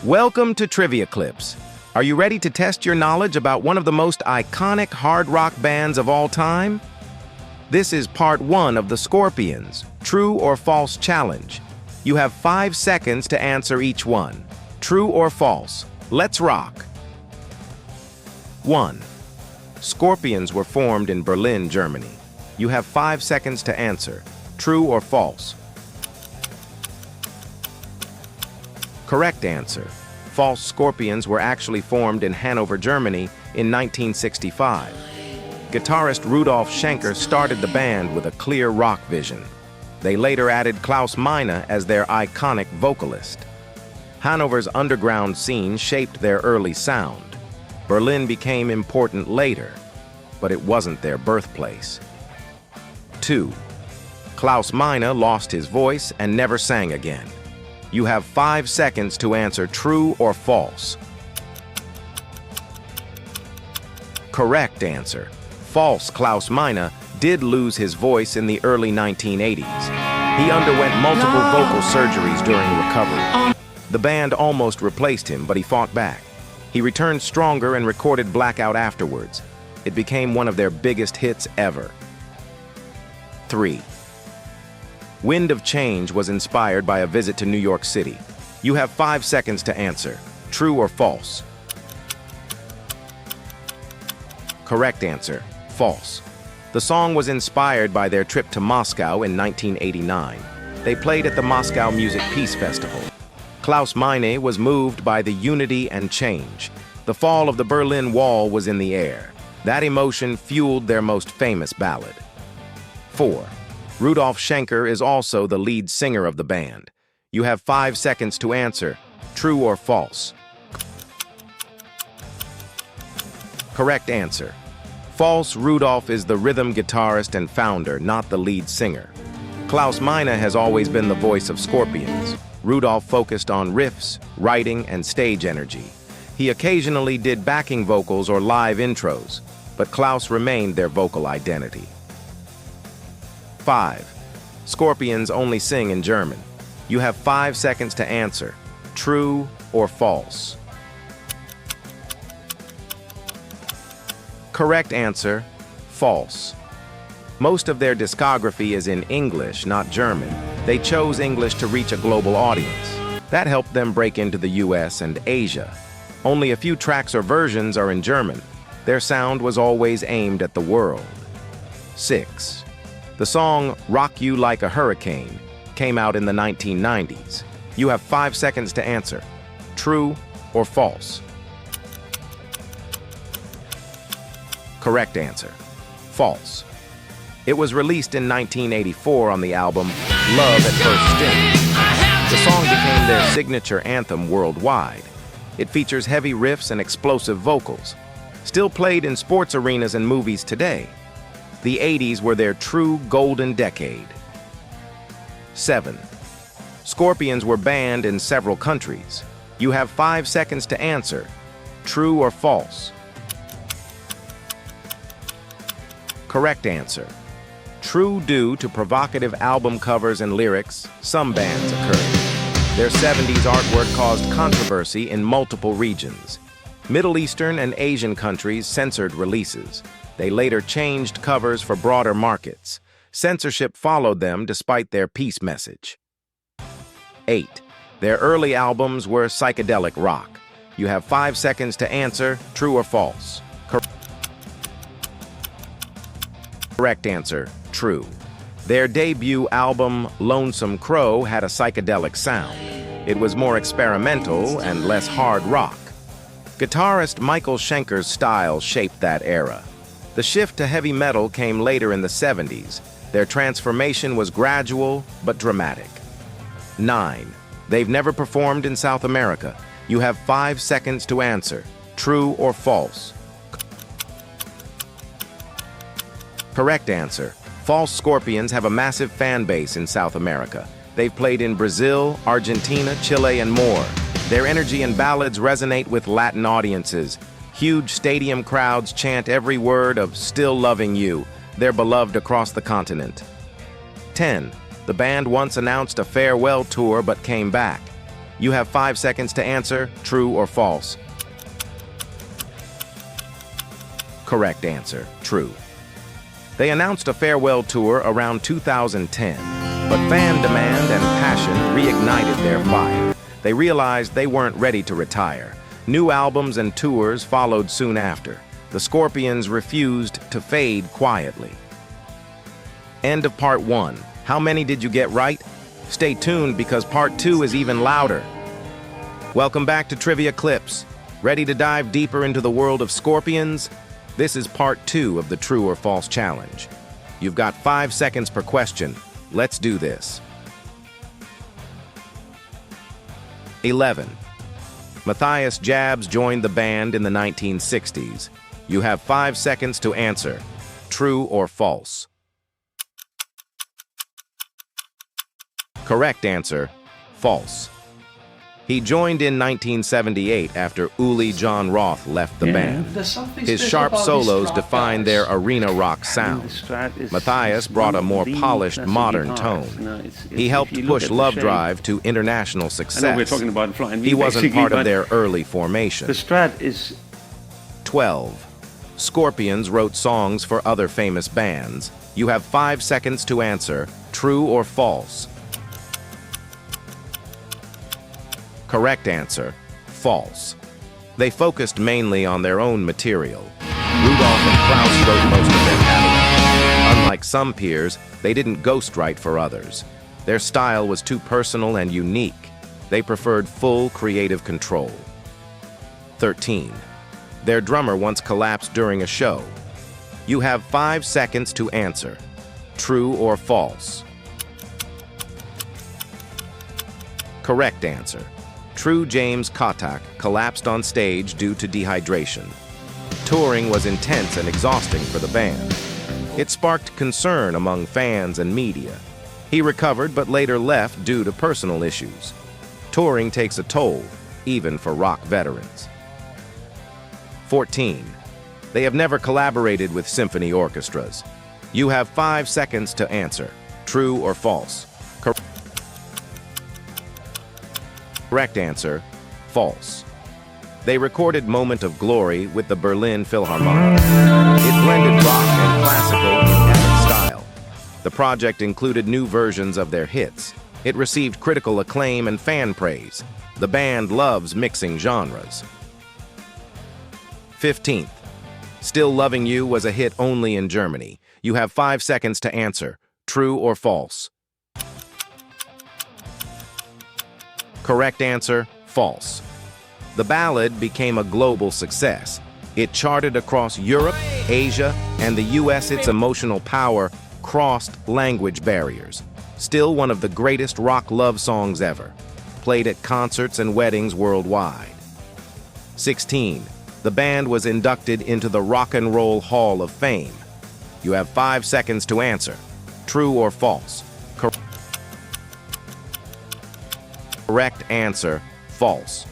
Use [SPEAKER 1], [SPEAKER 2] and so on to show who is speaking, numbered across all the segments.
[SPEAKER 1] Welcome to Trivia Clips. Are you ready to test your knowledge about one of the most iconic hard rock bands of all time? This is part 1 of the Scorpions, True or False Challenge. You have 5 seconds to answer each one. True or false? Let's rock. 1. Scorpions were formed in Berlin, Germany. You have 5 seconds to answer. True or false? Correct answer. False. Scorpions were actually formed in Hanover, Germany in 1965. Guitarist Rudolf Schenker started the band with a clear rock vision. They later added Klaus Meine as their iconic vocalist. Hanover's underground scene shaped their early sound. Berlin became important later, but it wasn't their birthplace. 2. Klaus Meine lost his voice and never sang again. You have 5 seconds to answer true or false. Correct answer. False. Klaus Meine did lose his voice in the early 1980s. He underwent multiple vocal surgeries during recovery. The band almost replaced him, but he fought back. He returned stronger and recorded Blackout afterwards. It became one of their biggest hits ever. 3. Wind of Change was inspired by a visit to New York City. You have 5 seconds to answer. True or false? Correct answer. False. The song was inspired by their trip to Moscow in 1989. They played at the Moscow Music Peace Festival. Klaus Meine was moved by the unity and change. The fall of the Berlin Wall was in the air. That emotion fueled their most famous ballad. 4. Rudolf Schenker is also the lead singer of the band. You have 5 seconds to answer. True or false? Correct answer. False. Rudolf is the rhythm guitarist and founder, not the lead singer. Klaus Meine has always been the voice of Scorpions. Rudolf focused on riffs, writing, and stage energy. He occasionally did backing vocals or live intros, but Klaus remained their vocal identity. 5. Scorpions only sing in German. You have 5 seconds to answer. True or false? Correct answer. False. Most of their discography is in English, not German. They chose English to reach a global audience. That helped them break into the US and Asia. Only a few tracks or versions are in German. Their sound was always aimed at the world. 6. The song Rock You Like a Hurricane came out in the 1990s. You have 5 seconds to answer. True or false? Correct answer. False. It was released in 1984 on the album Love at First Sting. The song became their signature anthem worldwide. It features heavy riffs and explosive vocals. Still played in sports arenas and movies today. The 80s were their true golden decade. 7. Scorpions were banned in several countries. You have 5 seconds to answer. True or false? Correct answer. True. Due to provocative album covers and lyrics, some bans occurred. Their 70s artwork caused controversy in multiple regions. Middle Eastern and Asian countries censored releases. They later changed covers for broader markets. Censorship followed them despite their peace message. 8. Their early albums were psychedelic rock. You have 5 seconds to answer. True or false? Correct answer. True. Their debut album, Lonesome Crow, had a psychedelic sound. It was more experimental and less hard rock. Guitarist Michael Schenker's style shaped that era. The shift to heavy metal came later in the 70s. Their transformation was gradual but dramatic. 9. They've never performed in South America. You have 5 seconds to answer. True or false? Correct answer. False. Scorpions have a massive fan base in South America. They've played in Brazil, Argentina, Chile, and more. Their energy and ballads resonate with Latin audiences. Huge stadium crowds chant every word of Still Loving You. They're beloved across the continent. 10. The band once announced a farewell tour but came back. You have 5 seconds to answer, true or false. Correct answer, true. They announced a farewell tour around 2010, but fan demand and passion reignited their fire. They realized they weren't ready to retire. New albums and tours followed soon after. The Scorpions refused to fade quietly. End of part 1. How many did you get right? Stay tuned because part 2 is even louder. Welcome back to Trivia Clips. Ready to dive deeper into the world of Scorpions? This is part 2 of the True or False Challenge. You've got 5 seconds per question. Let's do this. 11. Matthias Jabs joined the band in the 1960s. You have 5 seconds to answer. True or false? Correct answer, false. He joined in 1978 after Uli Jon Roth left the band. His sharp solos defined their arena rock sound. Matthias brought a more polished, modern tone. He helped push Love Drive to international success. He wasn't part of their early formation.
[SPEAKER 2] The Strat is
[SPEAKER 1] 12. Scorpions wrote songs for other famous bands. You have 5 seconds to answer, true or false. Correct answer, false. They focused mainly on their own material. Rudolph and Klaus wrote most of their catalog. Unlike some peers, they didn't ghostwrite for others. Their style was too personal and unique. They preferred full creative control. 13. Their drummer once collapsed during a show. You have 5 seconds to answer. True or false? Correct answer. True. James Kottak collapsed on stage due to dehydration. Touring was intense and exhausting for the band. It sparked concern among fans and media. He recovered but later left due to personal issues. Touring takes a toll, even for rock veterans. 14. They have never collaborated with symphony orchestras. You have 5 seconds to answer. True or false? Correct answer, false. They recorded Moment of Glory with the Berlin Philharmonic. It blended rock and classical in epic style. The project included new versions of their hits. It received critical acclaim and fan praise. The band loves mixing genres. 15th. Still Loving You was a hit only in Germany. You have 5 seconds to answer. True or false? Correct answer, false. The ballad became a global success. It charted across Europe, Asia, and the US. Its emotional power crossed language barriers. Still one of the greatest rock love songs ever. Played at concerts and weddings worldwide. 16. The band was inducted into the Rock and Roll Hall of Fame. You have 5 seconds to answer. True or false? Correct answer, false.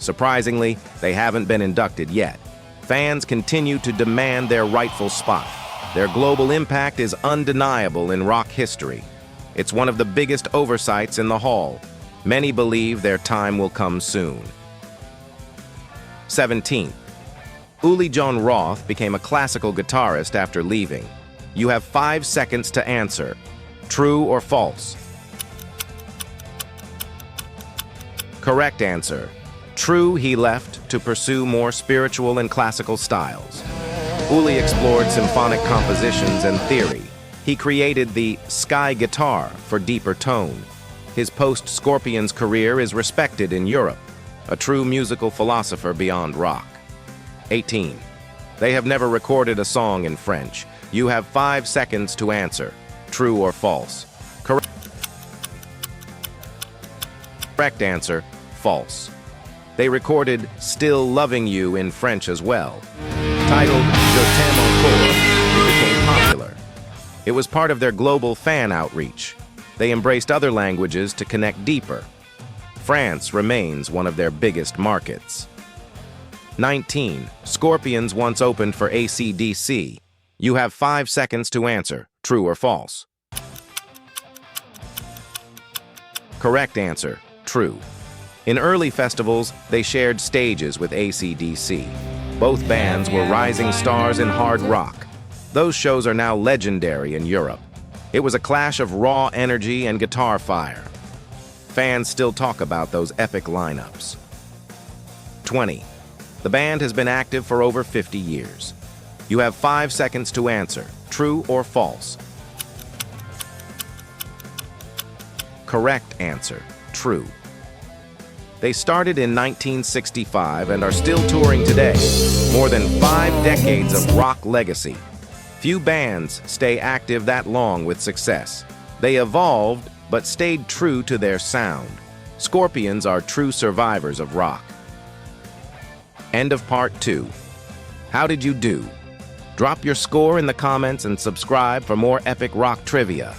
[SPEAKER 1] Surprisingly, they haven't been inducted yet. Fans continue to demand their rightful spot. Their global impact is undeniable in rock history. It's one of the biggest oversights in the hall. Many believe their time will come soon. 17. Uli Jon Roth became a classical guitarist after leaving. You have 5 seconds to answer. True or false? Correct answer. True, he left to pursue more spiritual and classical styles. Uli explored symphonic compositions and theory. He created the sky guitar for deeper tone. His post-Scorpions career is respected in Europe, a true musical philosopher beyond rock. 18. They have never recorded a song in French. You have 5 seconds to answer. True or false? Correct answer, false. They recorded Still Loving You in French as well. Titled Je t'aime encore, it became popular. It was part of their global fan outreach. They embraced other languages to connect deeper. France remains one of their biggest markets. 19. Scorpions once opened for AC/DC. You have 5 seconds to answer. True or false? Correct answer. True. In early festivals, they shared stages with AC/DC. Both bands were rising stars in hard rock. Those shows are now legendary in Europe. It was a clash of raw energy and guitar fire. Fans still talk about those epic lineups. 20. The band has been active for over 50 years. You have 5 seconds to answer, true or false. Correct answer, true. They started in 1965 and are still touring today. More than 5 decades of rock legacy. Few bands stay active that long with success. They evolved, but stayed true to their sound. Scorpions are true survivors of rock. End of part 2. How did you do? Drop your score in the comments and subscribe for more epic rock trivia.